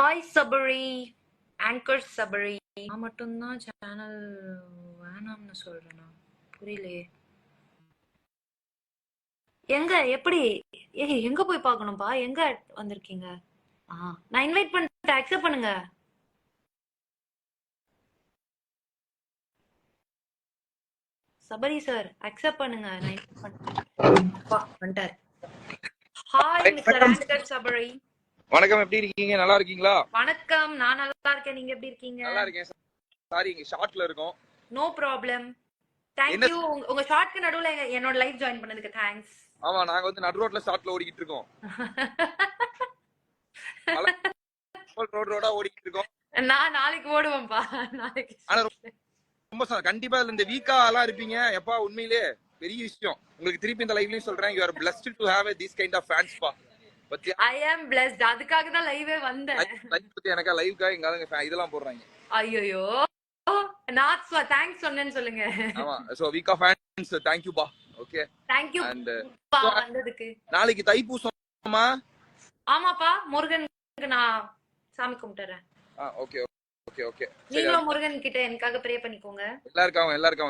Hi Sabari, anchor Sabari. நான் மட்டும்தான் channel வேணாம்னு சொல்றேனா? புரியலையே. எங்க எப்படி? எங்க போய் பார்க்கணும்பா? எங்க வந்திருக்கீங்க? நான் இன்வைட் பண்ணிட்டு அக்செப்ட் பண்ணுங்க. சபரி சார் அக்செப்ட் பண்ணுங்க. நான் இன்வைட் பண்ணிட்டேன். ஹாய் மிஸ்டர் வணக்கம் ஆங்கர் சபரி. வணக்கம். எப்படி இருக்கீங்க? நல்லா இருக்கீங்களா? வணக்கம், நான் நல்லா இருக்கேன். நீங்க எப்படி இருக்கீங்க? நல்லா இருக்கேன். சாரி, இங்க ஷார்ட்ல இருக்கோம். No problem. என்ன? தேங்க்யூ. உங்க ஷார்ட்க்கு நடுவுல என்னோட லைவ் ஜாயின் பண்ணதுக்கு தேங்க்ஸ். ஆமா, நாங்க வந்து நடு ரோட்ல ஷார்ட்ல ஓடிக்கிட்டு இருக்கோம். ரோடா ஓடிக்கிட்டு இருக்கோம். நான் நாளைக்கு ஓடுவேன்ப்பா. நாளைக்கு ஆனா ரொம்ப கண்டிப்பா இந்த வீக்கா எல்லாம் இருப்பீங்க. எப்பா உண்மையிலே பெரிய விஷயம். உங்களுக்கு திருப்பி இந்த லைவ்லயும் சொல்றேன், you are blessed to have this kind of fans பா. பத்தியா? I am blessed. அதுக்காக தான் லைவே வந்தேன். லைவ் பத்தி எனக்கு லைவ்க்காக எங்க இதெல்லாம் போடுறாங்க. ஐயோ, நான் தேங்க்ஸ் சொன்னேன்னு சொல்லுங்க. ஆமா, சோ வீக் ஆஃப் ஃபேன்ஸ், thank you பா. ஓகே, தேங்க் யூ அண்ட் பா வந்ததுக்கு. நாளைக்கு தைப்பூசமா? ஆமாப்பா, முருகனுக்கு நான் சாமி கும்பிட்டுறேன். Okay okay okay. நீங்களும் முருகன் கிட்ட எனக்காக ப்ரே பண்ணிக்கோங்க.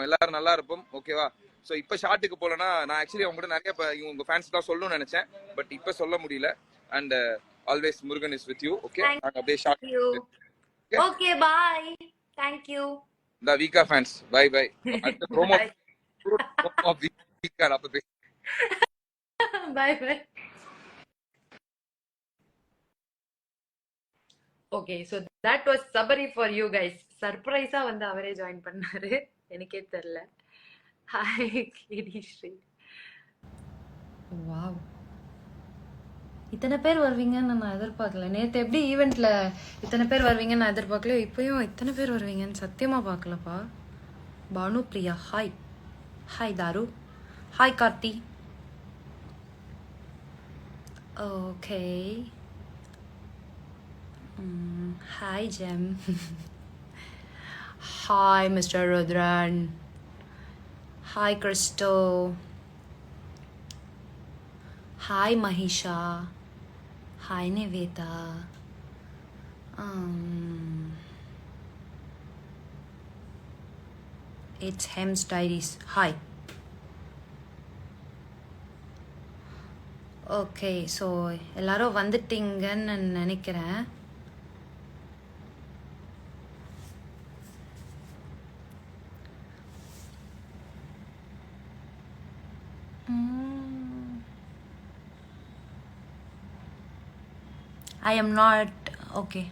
எல்லாரும் நல்லா இருப்போம். ஓகேவா? சோ இப்ப ஷார்ட்டுக்கு போலனா, நான் ஆக்சுவலி உங்க கூட நிறைய உங்க ஃபேன்ஸ் தான் சொல்லணும்னு நினைச்சேன், பட் இப்ப சொல்ல முடியல. And always Murugan is with you. Okay, நாங்க அப்படியே short. Okay, bye. Thank you. The Vika fans, bye bye. அந்த ப்ரோமோ ஆஃப் வீக்கா அப்ப bye bye. Okay, so that was Sabari for you guys. சர்ப்ரைஸா வந்து அவரே ஜாயின் பண்ணாரு, எனக்கே தெரியல. ஹாய் கேடி ஸ்ரீ. வாவ், இத்தனை பேர் வருவீங்கன்னு நான் எதிர்பார்க்கல. நேற்று எப்படி ஈவெண்ட்ல இத்தனை பேர் வருவீங்கன்னு நான் எதிர்பார்க்கல. இப்பயும் இத்தனை பேர் வருவீங்கன்னு சத்தியமா பார்க்கலப்பா. Banu Priya, hi. Hi Taru, hi Karthi. Okay, hi Jem. Hi Mr. Rudran. Hi Christo. Hi Mahisha. Hi Niveta. It's Hems Diaries. Hi. Okay, so எல்லாரும் வந்துட்டீங்கன்னு நினைக்கிறேன். I am not okay.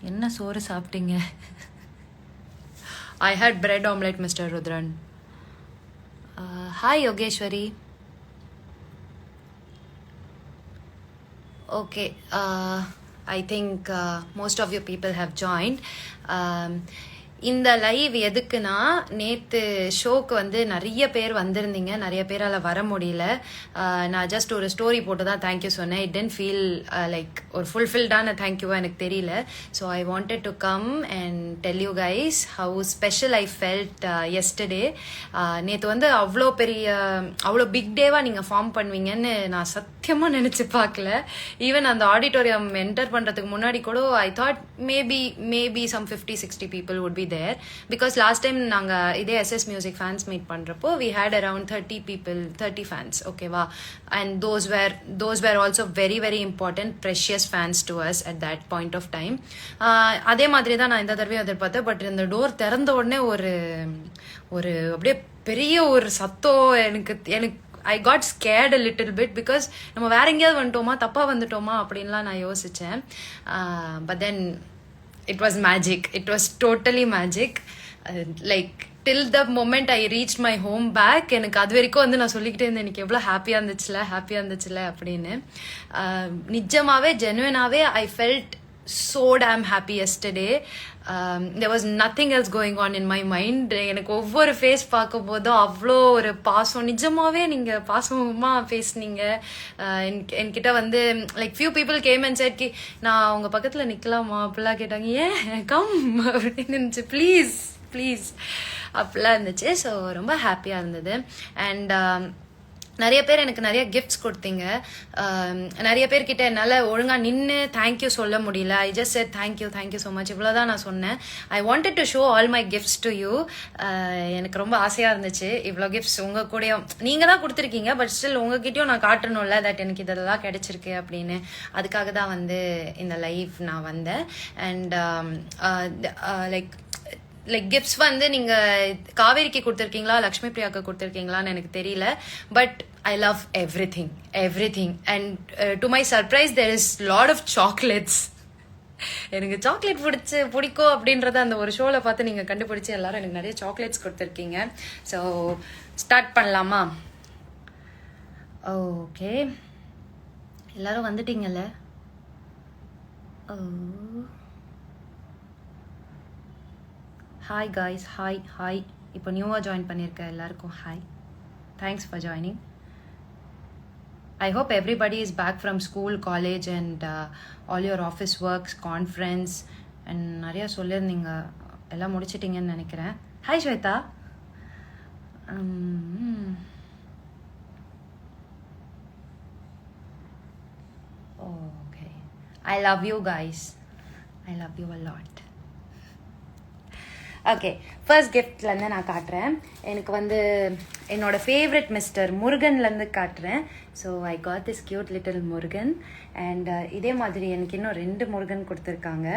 என்ன சோறு சாப்பிட்டீங்க? I had bread omelette, Mr. Rudran. Hi Yogeshwari. Okay, I think most of you people have joined. இந்த live எதுக்குன்னா, நேற்று ஷோக்கு வந்து நிறைய பேர் வந்திருந்தீங்க, நிறைய பேரால் வர முடியல. நான் ஜஸ்ட் ஒரு ஸ்டோரி போட்டு தான் தேங்க்யூ சொன்னேன். இட் டென்ட் ஃபீல் லைக் ஒரு ஃபுல்ஃபில்டான தேங்க்யூவா எனக்கு தெரியல. So I wanted to come and tell you guys how special I felt yesterday. நேற்று வந்து அவ்வளோ பிக் டேவாக நீங்கள் ஃபார்ம் பண்ணுவீங்கன்னு நான் சத்தியமாக நினச்சி பார்க்கல. ஈவன் அந்த ஆடிட்டோரியம் என்டர் பண்ணுறதுக்கு முன்னாடி கூட I thought maybe some 50-60 people would be there, because last time நாங்க இதே SS Music fans meet பண்றப்போ we had around 30 fans. okay va, and those were also very very important precious fans to us at that point of time. அதே மாதிரி தான் நான் இந்த தடவையும் எதிர்பார்த்தேன். பட் இந்த டோர் திறந்த உடனே ஒரு அப்படியே பெரிய ஒரு சத்தம் எனக்கு I got scared a little bit, because நம்ம வேற எங்கேயாவது வந்துட்டோமா, தப்பா வந்துட்டோமா அப்படின்லாம் நான் யோசிச்சேன். but then it was magic. It was totally magic. Like till the moment I reached my home back, எனக்கு அது வரைக்கும் வந்து நான் சொல்லிக்கிட்டே இருந்தேன், எனக்கு எவ்வளோ ஹாப்பியாக இருந்துச்சுல அப்படின்னு. நிஜமாவே ஜெனுவனாவே I felt so damn happy yesterday. There was nothing else going on in my mind. எனக்கு ஒவ்வொரு ஃபேஸ் பார்க்கும் போதும் அவ்வளோ ஒரு பாசம். நிஜமாவே நீங்கள் பாசமாக பேசுனீங்க என்கிட்ட வந்து. Like few people came and set, நான் உங்கள் பக்கத்தில் நிற்கலாமா அப்படிலாம் கேட்டாங்க. ஏன் கம் அப்படின்னு இருந்துச்சு, ப்ளீஸ் அப்படிலாம் இருந்துச்சு. ஸோ ரொம்ப ஹாப்பியாக இருந்தது. அண்ட் நிறைய பேர் எனக்கு நிறைய கிஃப்ட்ஸ் கொடுத்தீங்க. நிறைய பேர்கிட்ட என்னால் ஒழுங்காக நின்று தேங்க்யூ சொல்ல முடியல. I just set thank you so much, இவ்வளோதான் நான் சொன்னேன். I wanted to show all my gifts to you. எனக்கு ரொம்ப ஆசையாக இருந்துச்சு இவ்வளோ கிஃப்ட்ஸ் உங்கள் கூடயும் நீங்கள் தான் கொடுத்துருக்கீங்க, பட் ஸ்டில் உங்ககிட்டயும் நான் காட்டணும்ல தட் எனக்கு இதெல்லாம் கிடைச்சிருக்கு அப்படின்னு. அதுக்காக தான் வந்து இந்த லைவ் நான் வந்தேன். அண்ட் லைக் கிஃப்ட்ஸ் வந்து நீங்க காவேரிக்கு கொடுத்துருக்கீங்களா லக்ஷ்மி பிரியாவுக்கு கொடுத்துருக்கீங்களான்னு எனக்கு தெரியல, but I love everything and to my surprise there is lot of chocolates. எனக்கு சாக்லேட் பிடிக்கும் அப்படின்றத அந்த ஒரு ஷோல பார்த்து நீங்க கண்டுபிடிச்சு எல்லாரும் எனக்கு நிறைய சாக்லேட்ஸ் கொடுத்துருக்கீங்க. ஸோ ஸ்டார்ட் பண்ணலாமா? ஓகே, எல்லாரும் வந்துட்டீங்கல்ல? Oh, hi guys, hi. இப்போ நியூவாக ஜாயின் பண்ணியிருக்க எல்லாருக்கும் hi. Thanks for joining. I hope everybody is back from school, college and all your office works, conference and நிறையா சொல்லியிருந்தீங்க. எல்லாம் முடிச்சிட்டிங்கன்னு நினைக்கிறேன். Hi Shweta. Okay, I love you guys, I love you a lot. Okay, first கிஃப்ட்லேருந்து நான் காட்டுறேன். எனக்கு வந்து என்னோட ஃபேவரட் மிஸ்டர் முருகன்லேருந்து காட்டுறேன். So I got this cute little Murugan. And இதே மாதிரி எனக்கு இன்னும் 2 முருகன் கொடுத்துருக்காங்க.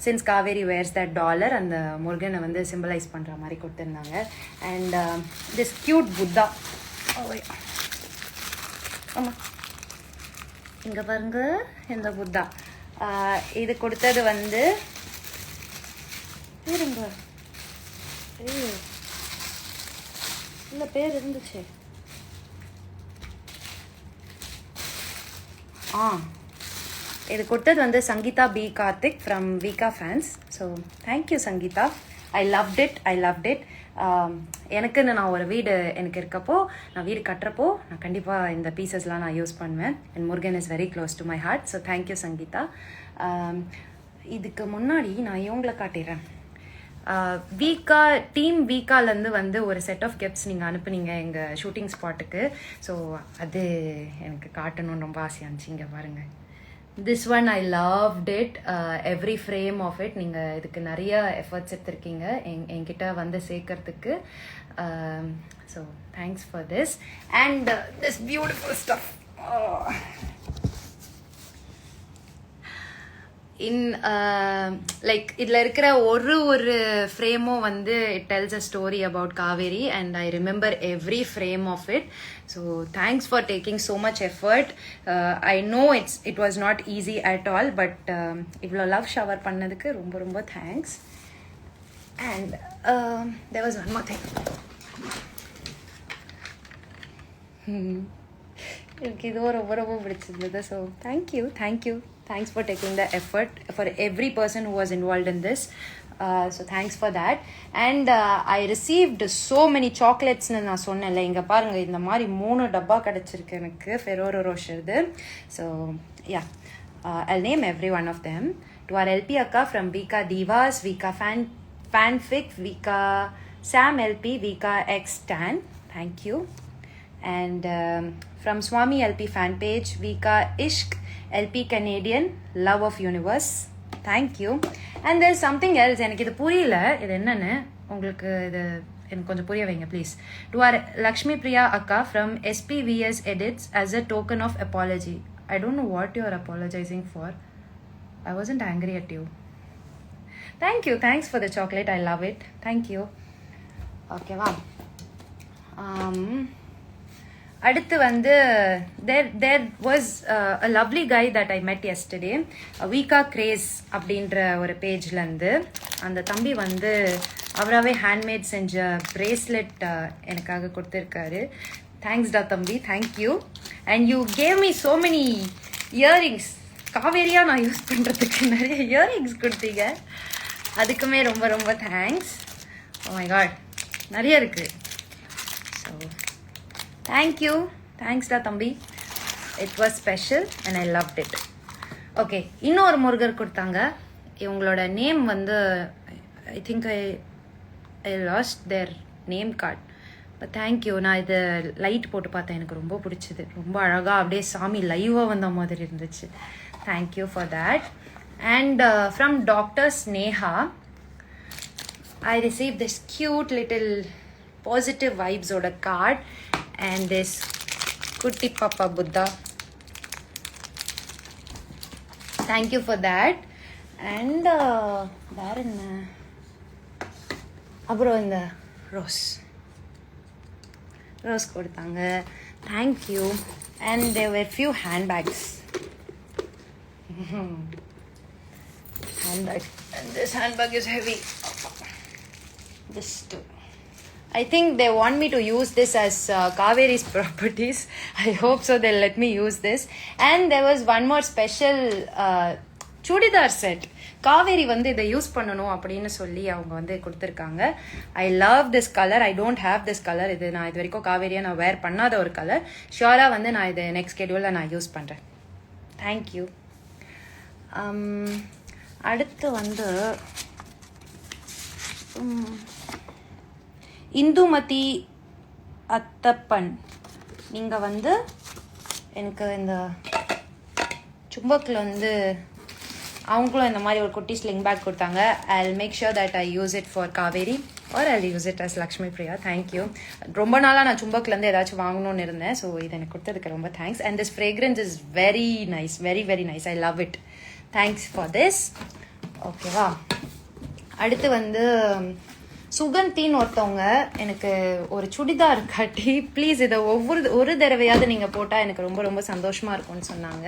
Since Kaveri wears that dollar, அந்த முருகனை வந்து சிம்பிளைஸ் பண்ணுற மாதிரி கொடுத்துருந்தாங்க. And this cute Buddha. ஆமாம், இங்கே பாருங்க இந்த புத்தா. இது கொடுத்தது வந்து இருங்க, இல்லை பேர் இருந்துச்சு. இது கொடுத்தது வந்து சங்கீதா பி கார்த்திக் ஃப்ரம் வீகா fans. So thank you Sangeetha. I loved it. எனக்குன்னு நான் ஒரு வீடு எனக்கு இருக்கப்போ, நான் வீடு கட்டுறப்போ நான் கண்டிப்பாக இந்த பீசஸ்லாம் நான் யூஸ் பண்ணுவேன். And Murugan is very close to my heart. So thank you Sangeetha. இதுக்கு முன்னாடி நான் இவங்களை காட்டிடுறேன். டீம் வீக்காலேருந்து வந்து ஒரு செட் ஆஃப் கிஃப்ட்ஸ் நீங்கள் அனுப்புனீங்க எங்கள் ஷூட்டிங் ஸ்பாட்டுக்கு. ஸோ அது எனக்கு காட்டணும்னு ரொம்ப ஆசையாக இருந்துச்சு. இங்கே பாருங்கள், this one I loved it. Every frame of it. நீங்கள் இதுக்கு நிறைய எஃபர்ட்ஸ் எடுத்திருக்கீங்க என்கிட்ட வந்து சேர்க்கறதுக்கு. So thanks for this and this beautiful stuff. Like இதில் இருக்கிற ஒரு ஃப்ரேமும் வந்து it tells a story about Kaveri and I remember every frame of it. So thanks for taking so much effort. I know it was not easy at all, but இவ்வளோ love shower பண்ணதுக்கு ரொம்ப ரொம்ப thanks. And there was one more thing. எனக்கு இதுவும் ரொம்ப ரொம்ப பிடிச்சிருந்தது. So thank you. Thanks for taking the effort for every person who was involved in this. So thanks for that. And I received so many chocolates. நான் சொன்னேன்ல, இங்கே பாருங்க இந்த மாதிரி 3 டப்பா கிடச்சிருக்கு எனக்கு ஃபெரோரோ ரோஷர்து. So yeah, I'll name every one of them. To our LP Akka from Vika Divas, Vika Fanfic, Vika Sam LP, Vika X Tan. Thank you. And from Swami LP fan page, Vika Ishq LP Canadian, Love of Universe. Thank you. And there's something else. எனக்கு இது புரியல, இது என்னன்னு உங்களுக்கு இது எனக்கு கொஞ்சம் புரிய வைங்க please. To our Lakshmi Priya Akka from SPVS Edits as a token of apology. I don't know what you are apologizing for. I wasn't angry at you. Thank you. Thanks for the chocolate. I love it. Thank you. Okay, wow. அடுத்து வந்து there was a lovely guy that I met yesterday. Vega grace அப்படின்ற ஒரு பேஜ்லேருந்து அந்த தம்பி வந்து அவராகவே handmade செஞ்ச bracelet எனக்காக கொடுத்துருக்காரு. தேங்க்ஸ்டா தம்பி, thank you. And you gave me so many earrings. காவேரியாக நான் யூஸ் பண்ணுறதுக்கு நிறைய இயரிங்ஸ் கொடுத்தீங்க, அதுக்குமே ரொம்ப ரொம்ப தேங்க்ஸ். ஓ மை காட், நிறைய இருக்குது. So thank you. தேங்க்ஸ்டா தம்பி. It was special and I loved it. Okay, இன்னொரு முருகர் கொடுத்தாங்க. இவங்களோட நேம் வந்து I think I lost their name card. Thank you. நான் இது லைட் போட்டு பார்த்தேன், எனக்கு ரொம்ப பிடிச்சது. ரொம்ப அழகாக அப்படியே சாமி லைவாக வந்த மாதிரி இருந்துச்சு. Thank you for that. And from doctor Sneha I received this cute little positive vibes oda card and this Kutti Papa Buddha. Thank you for that. And வேற என்ன, அப்புறம் இந்த ரோஸ் கொடுத்தாங்க. Thank you. And there were few handbags. Handbag. And this handbag is heavy. This too. I think they want me to use this as Kaveri's properties. I hope so they'll let me use this. And there was one more special chudidar set. Kaveri வந்து இதை use பண்ணணும் அப்படின்னு சொல்லி அவங்க வந்து கொடுத்துருக்காங்க. I love this colour. I don't have this colour. இது நான் இது வரைக்கும் காவேரியாக நான் வேர் பண்ணாத ஒரு கலர். ஷியோராக வந்து நான் இது நெக்ஸ்ட் ஸ்கெடியூலில் நான் யூஸ் பண்ணுறேன். தேங்க்யூ. அடுத்து வந்து இந்துமதி அத்தப்பன், நீங்கள் வந்து எனக்கு இந்த சும்பக்கில் வந்து அவங்களும் இந்த மாதிரி ஒரு குட்டி ஸ்லிங் பேக் கொடுத்தாங்க. I'll make sure that I use it for Kaveri or I'll use it as Lakshmi Priya. Thank you. ரொம்ப நாளாக நான் சும்பக்கிலேருந்து ஏதாச்சும் வாங்கணும்னு இருந்தேன். ஸோ இதை எனக்கு கொடுத்ததுக்கு ரொம்ப thanks. And this fragrance is very nice, very very nice. I love it. Thanks for this. ஓகேவா. அடுத்து வந்து சுகந்தின்னு ஒருத்தவங்க எனக்கு ஒரு சுடிதார் கட்டி, ப்ளீஸ் இதை ஒரு தடவையாவது நீங்கள் போட்டால் எனக்கு ரொம்ப ரொம்ப சந்தோஷமாக இருக்கும்னு சொன்னாங்க.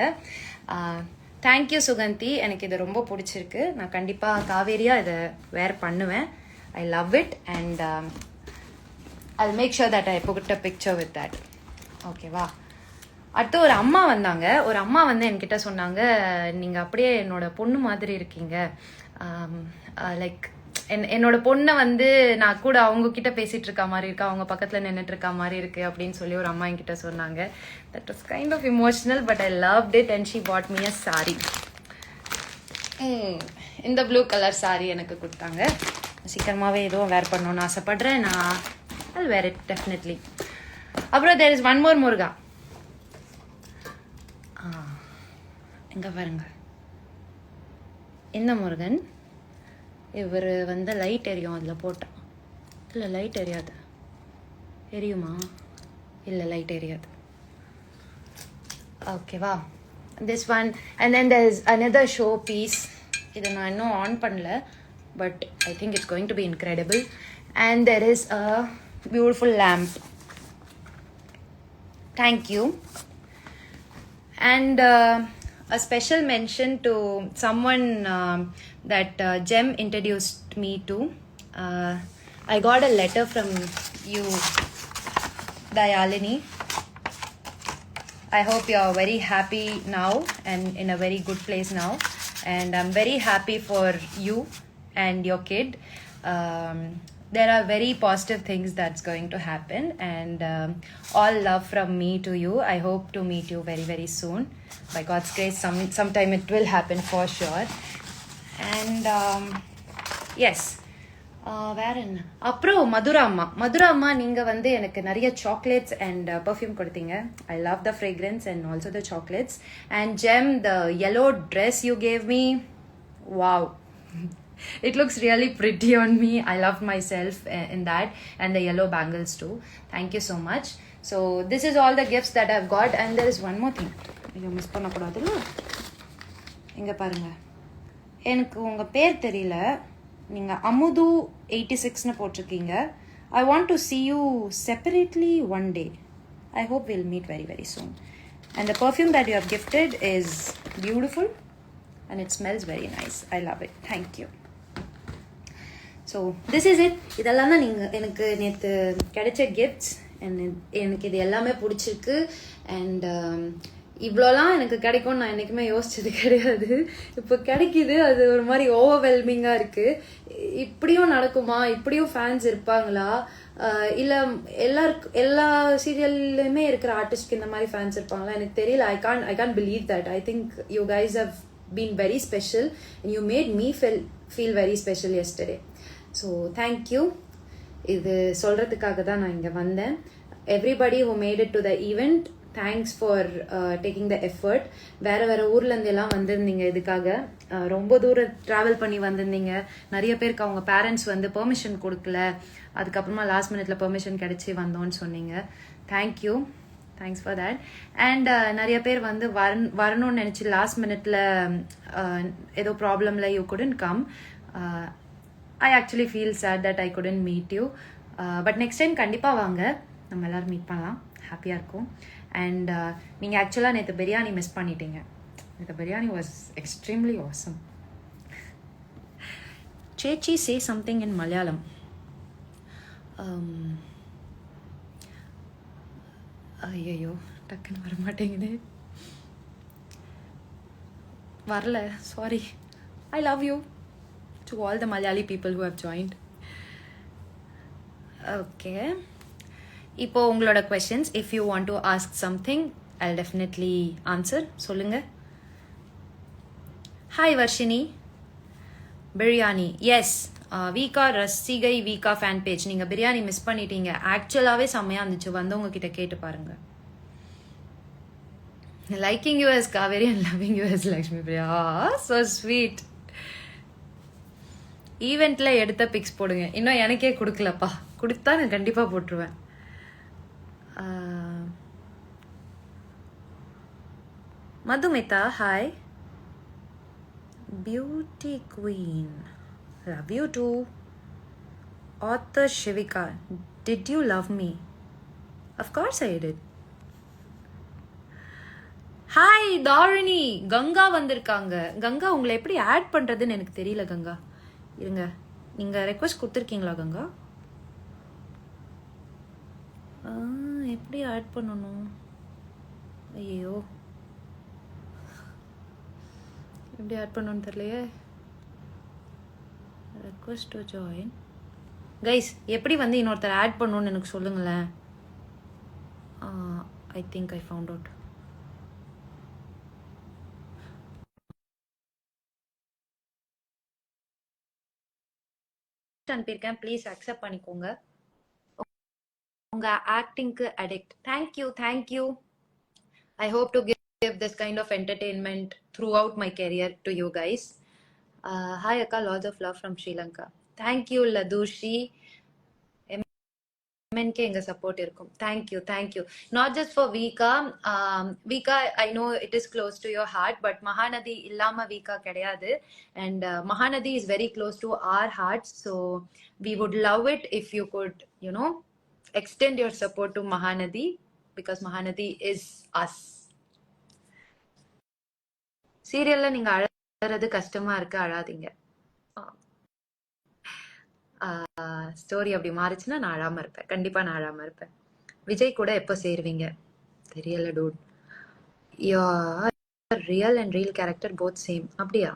தேங்க்யூ சுகந்தி. எனக்கு இது ரொம்ப பிடிச்சிருக்கு. நான் கண்டிப்பாக காவேரியாக இதை வேர் பண்ணுவேன். I love it. And I make sure that I put a picture with that. ஓகேவா. அடுத்து ஒரு அம்மா வந்தாங்க. ஒரு அம்மா வந்து என்கிட்ட சொன்னாங்க, நீங்கள் அப்படியே என்னோட பொண்ணு மாதிரி இருக்கீங்க. லைக் என்னோட பொண்ணை வந்து நான் கூட அவங்க கிட்ட பேசிட்டு இருக்க மாதிரி இருக்கா, அவங்க பக்கத்துல நின்றுட்டு இருக்க மாதிரி இருக்கு அப்படின்னு சொல்லி ஒரு அம்மா என்கிட்ட சொன்னாங்க. That was kind of emotional but I loved it. And she bought me a sari. இந்த ப்ளூ கலர் சாரி எனக்கு கொடுத்தாங்க. சீக்கிரமாகவே எதுவும் வேர் பண்ணணும்னு ஆசைப்படுறேன். நான் I'll wear it definitely. அப்புறம் there is one more முருகா. இங்க பாருங்க, இந்த முருகன். இவர் வந்து லைட் எரியும் அதில் போட்டால். இல்லை லைட் எரியாது. எரியுமா? இல்லை லைட் எரியாது. ஓகேவா. This one. And then there is another show piece. இதை நான் இன்னும் ஆன் பண்ணல, but I think it's going to be incredible. And there is a beautiful lamp. Thank you. And a special mention to someone that Jem introduced me to. I got a letter from you, Dayalini. I hope you are very happy now and in a very good place now. And I'm very happy for you and your kid. There are very positive things that's going to happen, and all love from me to you. I hope to meet you very very soon. By God's grace, sometime it will happen for sure. And yes, வேற என்ன, அப்புறம் மதுரா அம்மா நீங்கள் வந்து எனக்கு நிறைய chocolates and perfume கொடுத்தீங்க. I love the fragrance and also the chocolates. And GeM, the yellow dress you gave me, wow. It looks really pretty on me. I loved myself in that, and the yellow bangles too. Thank you so much. So this is all the gifts that I've got. And there is one more thing. ஐயோ, miss பண்ணக்கூடாதுல்ல. இங்கே பாருங்க, எனக்கு உங்கள் பேர் தெரியல. நீங்கள் அமுது 86ன்னு போட்டிருக்கீங்க. I want to see you separately one day. I hope we'll meet very very soon. And the perfume that you have gifted is beautiful and it smells very nice. I love it. Thank you. So this is it. இதெல்லாம் தான் நீங்கள் எனக்கு நேற்று கிடைச்ச gifts. And எனக்கு இது எல்லாமே பிடிச்சிருக்கு. அண்ட் இவ்வளோலாம் எனக்கு கிடைக்கும்னு நான் என்றைக்குமே யோசிச்சது கிடையாது. இப்போ கிடைக்கிது, அது ஒரு மாதிரி ஓவர்வெல்மிங்காக இருக்குது. இப்படியும் நடக்குமா? இப்படியும் ஃபேன்ஸ் இருப்பாங்களா? இல்லை எல்லா சீரியல்லையுமே இருக்கிற ஆர்டிஸ்ட்க்கு இந்த மாதிரி ஃபேன்ஸ் இருப்பாங்களா? எனக்கு தெரியல. I can't believe that. I think you guys have been very special and you made me feel very special yesterday. So thank you. இது சொல்கிறதுக்காக தான் நான் இங்கே வந்தேன். Everybody who made it to the event, thanks for taking the effort. வேறு ஊர்லேருந்து எல்லாம் வந்திருந்தீங்க இதுக்காக. ரொம்ப தூரம் ட்ராவல் பண்ணி வந்திருந்தீங்க. நிறைய பேருக்கு அவங்க பேரண்ட்ஸ் வந்து பெர்மிஷன் கொடுக்கல, அதுக்கப்புறமா லாஸ்ட் மினிட்ல பெர்மிஷன் கிடைச்சி வந்தோன்னு சொன்னீங்க. Thank you, thanks for that. And நிறைய பேர் வந்து வரணும்னு நினச்சி லாஸ்ட் மினிட்ல ஏதோ ப்ராப்ளம்ல you couldn't come. I actually feel sad that I couldn't meet you. But next time கண்டிப்பாக வாங்க, நம்ம எல்லோரும் மீட் பண்ணலாம், ஹாப்பியாக இருக்கும். அண்ட் நீங்கள் ஆக்சுவலாக நேற்று பிரியாணி மிஸ் பண்ணிட்டீங்க. நேற்று பிரியாணி வாஸ் எக்ஸ்ட்ரீம்லி ஆசம். சேச்சி சே சம்திங் இன் மலையாளம். ஐயோ டக்குன்னு வர மாட்டேங்குது, வரல, sorry. I love you to all the Malayali people who have joined. Okay. இப்போ உங்களோட questions, if you want to ask something, I'll definitely answer. சொல்லுங்க. Hi Varshini. பிரியாணி, எஸ். வீக்கா ரசிகை வீக்கா ஃபேன் பேஜ். நீங்கள் பிரியாணி மிஸ் பண்ணிட்டீங்க. ஆக்சுவலாகவே செம்மையாக இருந்துச்சு, வந்தவங்க கிட்ட கேட்டு பாருங்க. Liking you as Kaveri and loving you as Lakshmi Priya. So sweet. ஈவெண்ட்ல எடுத்த பிக்ஸ் போடுங்க. இன்னும் எனக்கே கொடுக்கலப்பா, கொடுத்தா நான் கண்டிப்பாக போட்டுருவேன். Madhumita, hi. Beauty queen, love you too. Author Shivika, did you love me? Of course I did. Hi Tharini. Ganga வந்திருக்காங்க. கங்கா, உங்களை எப்படி ஆட் பண்ணுறதுன்னு எனக்கு தெரியல. கங்கா இருங்க, நீங்கள் ரெக்வஸ்ட் கொடுத்துருக்கீங்களா கங்கா? எப்படி ஆட் பண்ணணும்? ஐயோ, எப்படி ஆட் பண்ணணும்னு தெரியலையே. Request to join. கைஸ், எப்படி வந்து இன்னொருத்தர் ஆட் பண்ணணும்னு எனக்கு சொல்லுங்களேன். I think I found out. அனுப்பியிருக்கேன், ப்ளீஸ் அக்செப்ட் பண்ணிக்கோங்க. உங்க ஆக்டிங்க்கு addict. Thank you, thank you. I hope to give this kind of entertainment throughout my career to you guys. Hi அக்கா, lots of love from Sri Lanka. Thank you Lathushi. MNK எங்க support இருக்கும். Thank you, thank you. Not just for Vika. Vika, I know it is close to your heart, but Mahanadi இல்லாம வீக்கா கிடையாது. And Mahanadi is very close to our heart. So we would love it if you could extend your support to Mahanadi, because Mahanadi is us. சீரியல்ல நீங்க அழறது கஷ்டமா இருக்கு, அழாதீங்க. Story அப்படி மாறிச்சுன்னா நான் அழாம இருப்பேன், கண்டிப்பா நான் அழாம இருப்பேன். விஜய் கூட எப்போ சேருவீங்க? தெரியல dude. Real and real character both same. அப்படியா?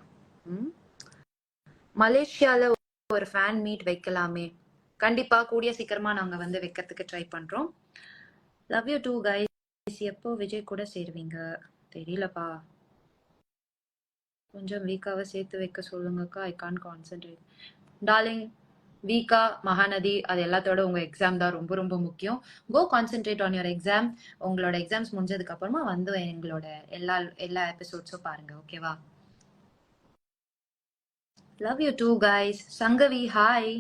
மலேசியால ஒரு ஃபேன் மீட் வைக்கலாமே. கண்டிப்பா கூடிய சீக்கிரமா நாங்க வந்து வைக்கிறதுக்கு ட்ரை பண்றோம். Love you too guys. எப்போ விஜய் கூட சேருவீங்க? தெரியலப்பா, கொஞ்சம் வீக்காவை சேர்த்து வைக்க சொல்லுங்கக்கா. ஐ கான் கான்சென்ட்ரேட். டார்லிங், வீக்கா, மகாநதி, அது எல்லாத்தோட உங்க எக்ஸாம் தான் ரொம்ப ரொம்ப முக்கியம். Go concentrate on your exam. உங்களோட எக்ஸாம்ஸ் முடிஞ்சதுக்கு அப்புறமா வந்து எங்களோட எல்லா எபிசோட்ஸும் பாருங்க, ஓகேவா? Love you too guys. Sangavi, hi.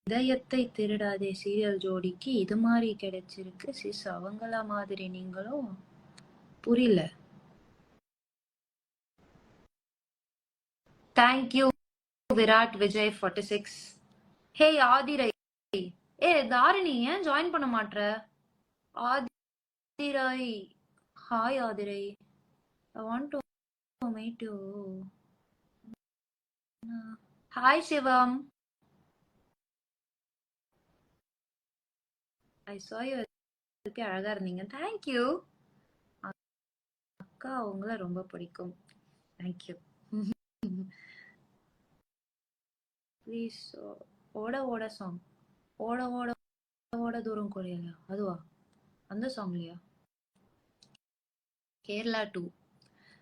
Idhayathai Thirudathe serial ஜோடிக்கு இது மாதிரி கிடைச்சிருக்கு சிஸ், அவங்கள மாதிரி நீங்களும்? புரியல. தேங்க்யூ விராட் விஜய் 46. ஹே ஆதிரை. ஏ தாரிணி, ஏன் ஜாயின் பண்ண மாட்ற? Aadhirai, hi Aadhirai. I want to meet you. Hi Sivam. I saw you. அழகா இருந்தீங்க. தேங்க்யூ அக்கா, உங்களை ரொம்ப பிடிக்கும். தேங்க்யூ. ப்ளீஸ். ஓட ஓட சாங். ஓட ஓட ஓட தூரம் குறையலையா? அதுவா? அந்த சாங்லையா? கேரளா 2.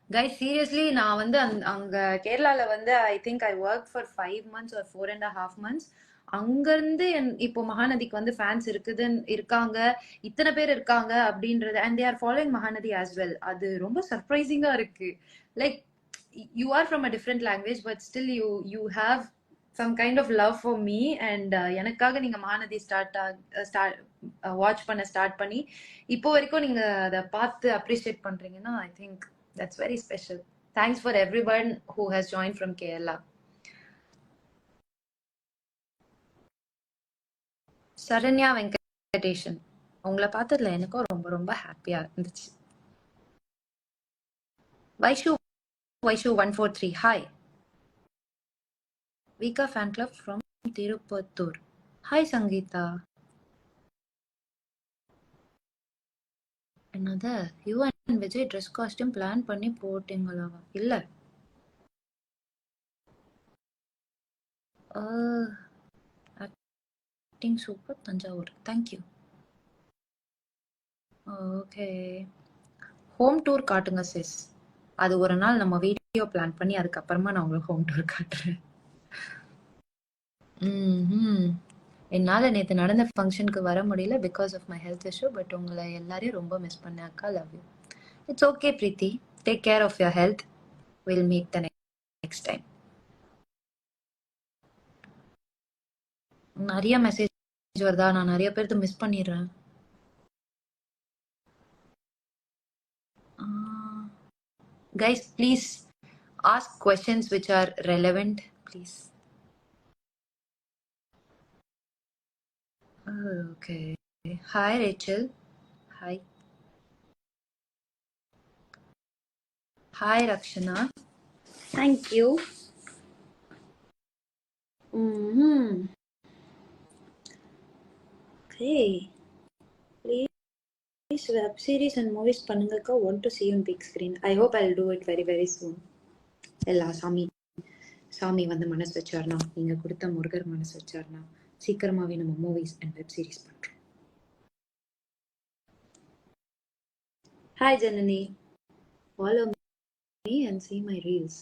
கைஸ் சீரியஸ்லி, நான் வந்து அங்க கேரளால வந்து I think I work for 5 months or 4.5 months. அங்கிருந்து இப்போ மகாநதிக்கு வந்து ஃபேன்ஸ் இருக்காங்க, இத்தனை பேர் இருக்காங்க அப்படின்றது, and they are following Mahanadhi as well. அது ரொம்ப சர்ப்ரைசிங்கா இருக்கு. Like you are from a different language, but still you have some kind of love for me. And எனக்காக நீங்க மகாநதி ஸ்டார்ட் வாட்ச் பண்ண ஸ்டார்ட் பண்ணி இப்போ வரைக்கும் நீங்க அதை பார்த்து அப்ரிஷியேட் பண்றீங்கன்னா, I think that's very special. Thanks for every one who has join from Kerala. Saranya Venkatesan, உங்களை பார்த்ததுல எனக்கும் ரொம்ப ரொம்ப ஹாப்பியா இருந்துச்சு. Vaishu Vaishu 143, hi. Vika fan club from Tirupattur, hi Sangeetha. என்னது, you and Vijay dress costume plan பண்ணி போட்டீங்களாவா? இல்ல, acting super, Thanjavur, thank you. Okay, home tour காட்டுங்க சிஸ். அது ஒரு நாள் நம்ம வீடியோ பிளான் பண்ணி அதுக்கப்புறமா நான் உங்களுக்கு ஹோம் டூர் காட்டுறேன். என்னால நேத்து நடந்த ஃபங்க்ஷனுக்கு வர முடியல because of my health issue. But உங்களை எல்லாரையும் ரொம்ப மிஸ் பண்ணேன் அக்கா. Love you. It's okay Preethi, take care of your health. Will meet the next time. நிறைய மெசேஜ் வருதா? நான் நிறைய பேருக்கு மிஸ் பண்ணிடுறேன். Guys please ask questions which are relevant, please. Okay. Hi Rachel. Hi. Hi Rakshana. Thank you. Okay. Please web series and movies பண்ணுங்கக்கா. Want to see you on big screen. I hope I'll do it very very soon. எல்லா சாமி வந்து மனசு வச்சார்னா, நீங்க கொடுத்த முருகர் மனசு வச்சார்னா, சீக்கிரமாவே நம்ம மூவிஸ் அண்ட் வெப் சீரிஸ் பண்றோம். Hi Janani, follow me and see my reels.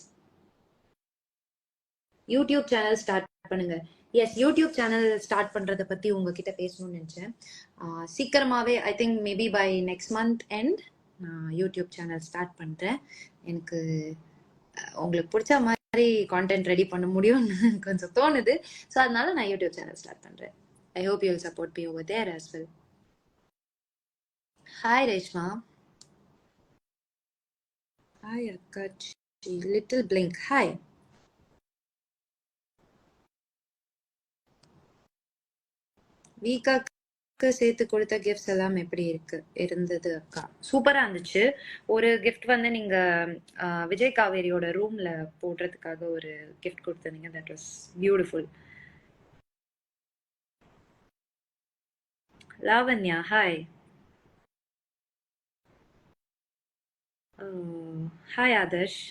YouTube channel start பண்ணுங்க. எஸ், யூடியூப் சேனல் ஸ்டார்ட் பண்றதை பத்தி உங்ககிட்ட பேசணும்னு நினைச்சேன். சீக்கிரமாவே, I think maybe by next month end நான் யூடியூப் சேனல் ஸ்டார்ட் பண்றேன். எனக்கு உங்களுக்கு பிடிச்ச மாதிரி கான்டென்ட் ரெடி பண்ண முடியும்னு கொஞ்சம் தோணுது. ஸோ அதனால நான் யூடியூப் சேனல் ஸ்டார்ட் பண்றேன். I hope you will support me over there as well. Hi Reshma. Hi அக்காச்சி. Little blink, hi. வீக்காக்கு சேர்த்து கொடுத்த கிஃப்ட்ஸ் எல்லாம் எப்படி இருந்தது அக்கா? சூப்பரா இருந்துச்சு. ஒரு கிஃப்ட் வந்து நீங்க விஜய் காவேரியோட ரூம்ல போடுறதுக்காக ஒரு கிஃப்ட் கொடுத்தீங்க. That was beautiful. Lavanya, hi. Hi Adarsh.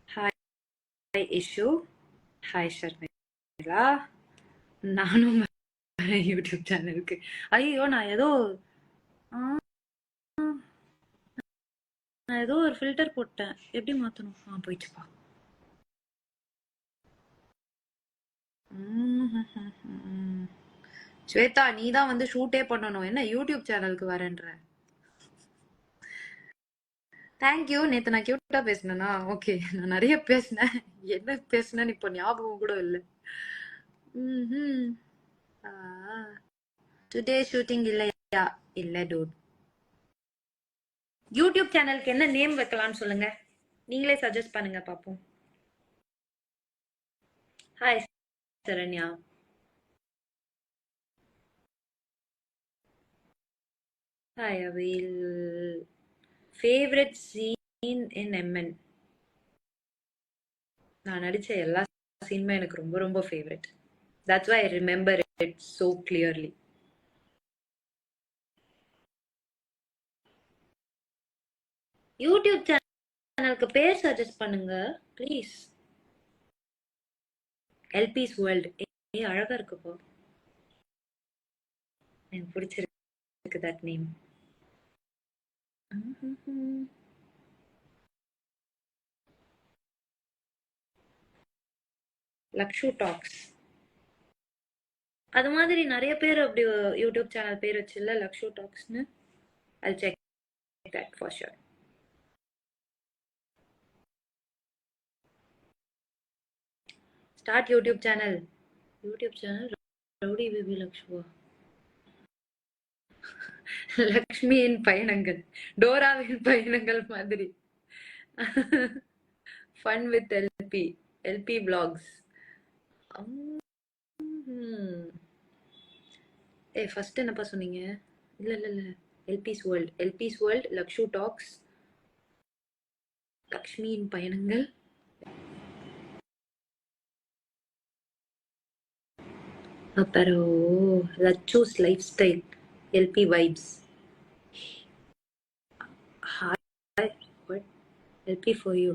Hi issue. Hi Sharmila. நானும் யூடியூப் சேனலுக்கு. ஐயோ, நான் ஏதோ ஒரு ஃபில்டர் போட்டேன். எப்படி மாத்தணும்? போயிடுச்சுப்பா. ஸ்வேதா, நீ தான் வந்து ஷூட்டே பண்ணணும். என்ன யூடியூப் சேனலுக்கு வரேன்ற? தேங்க்யூ. நேத்து நான் கியூட்டா பேசினேனா? ஓகே, நான் நிறைய பேசினேன். என்ன பேசினேன்னு இப்போ ஞாபகம் கூட இல்லை. டுடே ஷூட்டிங் இல்லையா? இல்ல டூட். யூடியூப் சேனலுக்கு என்ன நேம் வைக்கலாம்னு சொல்லுங்க. நீங்களே சஜஸ்ட் பண்ணுங்க பாப்போம். Hi Saranya. Hi Avil. Favourite scene in MN? நான் நடிச்ச எல்லா சீனுமே எனக்கு ரொம்ப ரொம்ப favourite. That's why I remember it so clearly. YouTube சேனலுக்கு பேர் சஜஸ்ட் பண்ணுங்க ப்ளீஸ். Lbs world. அழகா இருக்குப்பா, எனக்கு பிடிச்சிருக்கு தட் நேம். லக்ஷு டாக்ஸ். அது மாதிரி நிறைய பேர் அப்படி யூடியூப் சேனல் பேர் வச்சுல்ல Lakshu டாக்ஸ்னு. I'll check that for sure. Start YouTube channel. YouTube channel Rowdy Baby Lakshua. லக்ஷ்மியின் பயணங்கள், டோராவின் பயணங்கள் மாதிரி. Fun with LP, LP vlogs. First என்னப்பா சொன்னீங்க? இல்ல LP's world, LP's world, Lakshu talks, லக்ஷ்மியின் பயணங்கள். அப்புறம் Lachu's life style, LP vibes. Hi, what? LP for you,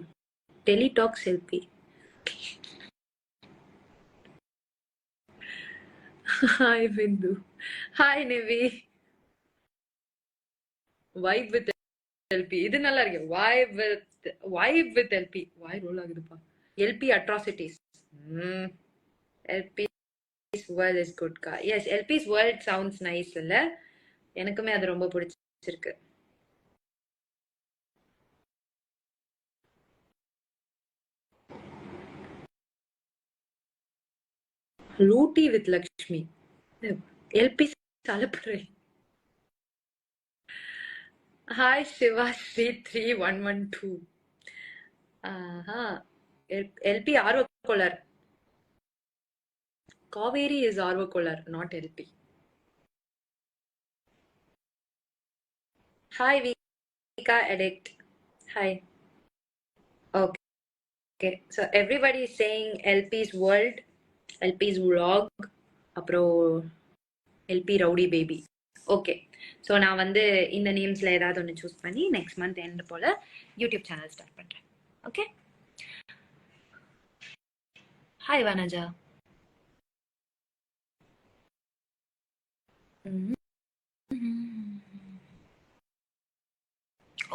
டெலிடாக்ஸ் LP. Hi Bindu, hi Nivi. Vibe with LP, இது நல்லா இருக்கு. Vibe with LP. வாய் ரோல் ஆகுதுப்பா. LP atrocities. LP's world is good கா. Yes, LP's world sounds nice இல்ல? எனக்குமே அது ரொம்ப பிடிச்சிருக்கு. லூட்டி வித் லக்ஷ்மி, எல்பி சாலப்புரை. ஹாய் சிவா ஸ்ரீ 3112. எல்பி ஆர்வக்கோளர். காவேரி இஸ் ஆர்வக்கோளர், not LP. Hi Vika Addict. Hi. Okay. So everybody is saying LP's world, LP's vlog, அப்புறம் LP Rowdy Baby. Okay, so நான் வந்து இந்த நேம்ஸ்ல ஏதாவது ஒன்று சூஸ் பண்ணி நெக்ஸ்ட் மந்த் எண்ட் போல யூடியூப் சேனல் ஸ்டார்ட் பண்றேன். Okay. Hi Vanaja.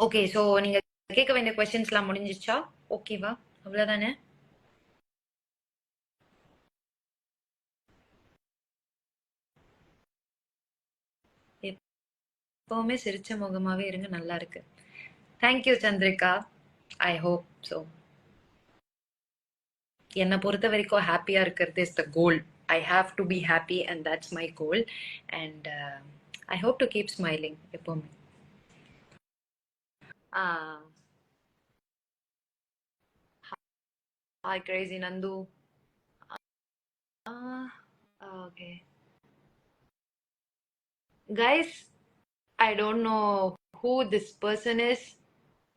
Okay, so நீங்க கேட்க வேண்டிய கொஸ்டின்ஸ்லாம் முடிஞ்சிச்சா? ஓகேவா? அவ்வளோதானே? எப்பவுமே சிரிச்ச முகமாவே இருங்க, நல்லா இருக்கு. Thank you Chandrika. I hope so. என்னை பொறுத்த வரைக்கும் ஹாப்பியா இருக்கிறது is the goal. I have to be happy and that's my goal. And I hope to keep smiling எப்பவுமே. Hi, Crazy Nandu. Okay. Guys, I don't know who this person is,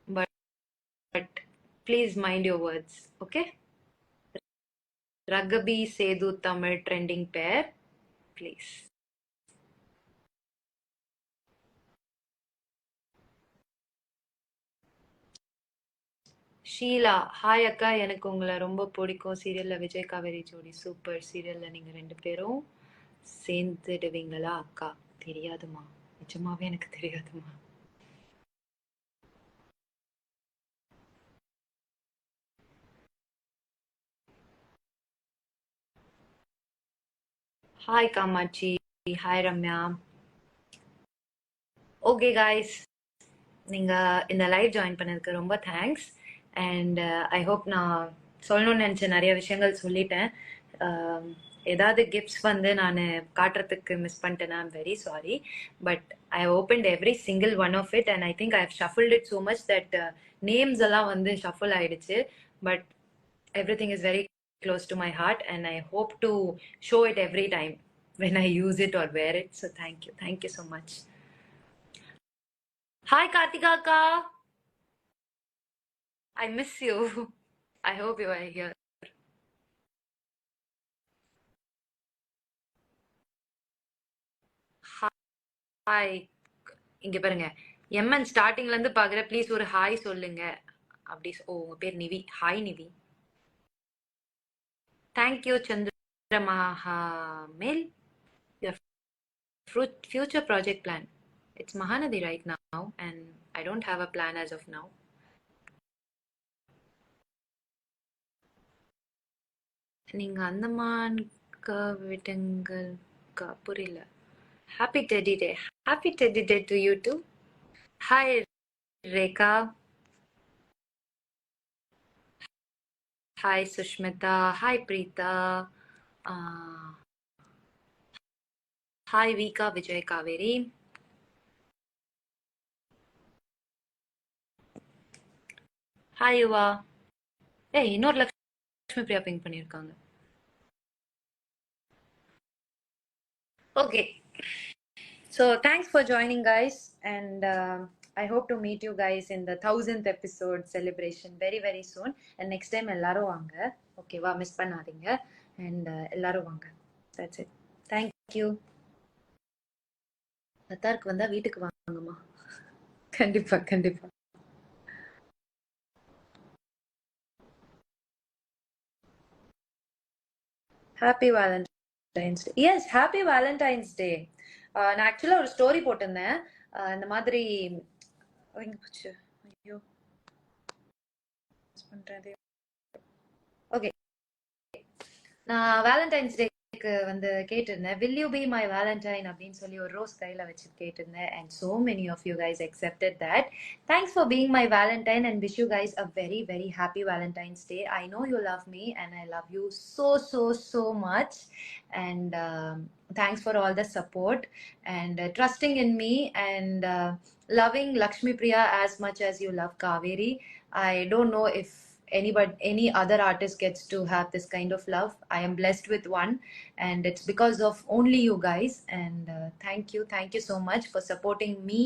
but please mind your words, okay? Raghabi Sedu Tamil trending pair, please. Sheela, hi அக்கா, எனக்கு உங்களை ரொம்ப பிடிக்கும். சீரியல்ல விஜய் காவேரி ஜோடி super. சீரியல்ல நீங்க 2 பேரும் சேர்ந்துடுவீங்களா அக்கா? தெரியாதுமா, நிஜமாவே எனக்கு தெரியாதுமா. Hi Kamakshi, hi Ramya. Okay guys, நீங்க இந்த லைவ் ஜாயின் பண்ணதுக்கு ரொம்ப தேங்க்ஸ். அண்ட் ஐ ஹோப் நான் சொல்லணும்னு நினச்ச நிறைய விஷயங்கள் சொல்லிட்டேன். ஏதாவது கிஃப்ட்ஸ் வந்து நான் காட்டுறதுக்கு மிஸ் பண்ணிட்டேன்னா I'm very sorry. But I opened every single one of it and I think I have shuffled it so much that names எல்லாம் வந்து ஷஃபிள் ஆயிடுச்சு. But everything is very close to my heart and I hope to show it every time when I use it or wear it. So thank you so much. Hi Kartika Akka. I miss you. I hope you are here. Hi. இங்க பாருங்க, MN ஸ்டார்டிங்ல இருந்து பாக்குற, please ஒரு hi சொல்லுங்க. அப்படி உங்க பேர் நிவி. ஹாய் நிவி. தேங்க்யூ சந்திரமஹாமில். Your future project plan. It's Mahanadi right now and I don't have a plan as of now. நீங்க அந்தமான்கா விடுங்கள்கா புரியல. Happy teddy day. Happy teddy day to you too. Hi Rekha. Hi Sushmita. Hi Preetha. Hi Vika Vijay Kaveri. Hi Yuva. ஏய் இன்னொரு Lakshmi Priya ping பண்ணியிருக்காங்க. Okay. So thanks for joining, guys, and I hope to meet you guys in the 1000th episode celebration very very soon. And next time எல்லாரும் வாங்க. ஓகேவா, miss பண்ணாதீங்க. And எல்லாரும் வாங்க. That's it. Thank you. லத்தாருக்கு வந்தா வீட்டுக்கு வாங்கம்மா. கண்டிப்பா கண்டிப்பா. ஹாப்பி வேலண்டைன்ஸ் டே. எஸ், ஹாப்பி வேலண்டைன்ஸ் டே. நான் ஆக்சுவலாக ஒரு ஸ்டோரி போட்டிருந்தேன். இந்த மாதிரி எங்க போச்சு, ஐயோ பண்றது. ஓகே, நான் வேலண்டைன்ஸ் டேக்கு வந்து கேட்டிருந்தேன், will you be my valentine அப்படின்னு சொல்லி ஒரு ரோஸ் கையில வச்சு கேட்டிருந்தேன். and so many of you guys accepted that. Thanks for being my valentine and wish you guys a very very happy Valentine's Day. I know you love me and I love you so so so much. And thanks for all the support and trusting in me and loving Lakshmi Priya as much as you love Kaveri. I don't know if any other artist gets to have this kind of love. I am blessed with one, and it's because of only you guys. And thank you so much for supporting me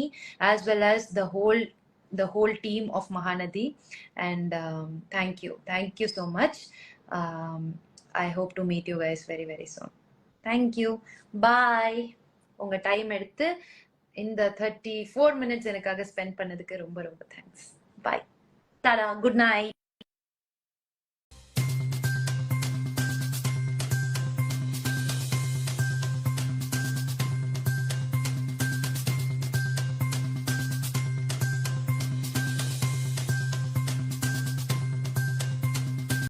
as well as the whole team of Mahanadi. And thank you so much. I hope to meet you guys very very soon. Thank you. Bye. உங்க time எடுத்து இந்த 34 minutes எனக்காக spend பண்ணதுக்கு ரொம்ப ரொம்ப thanks. Bye. Tada. Good night.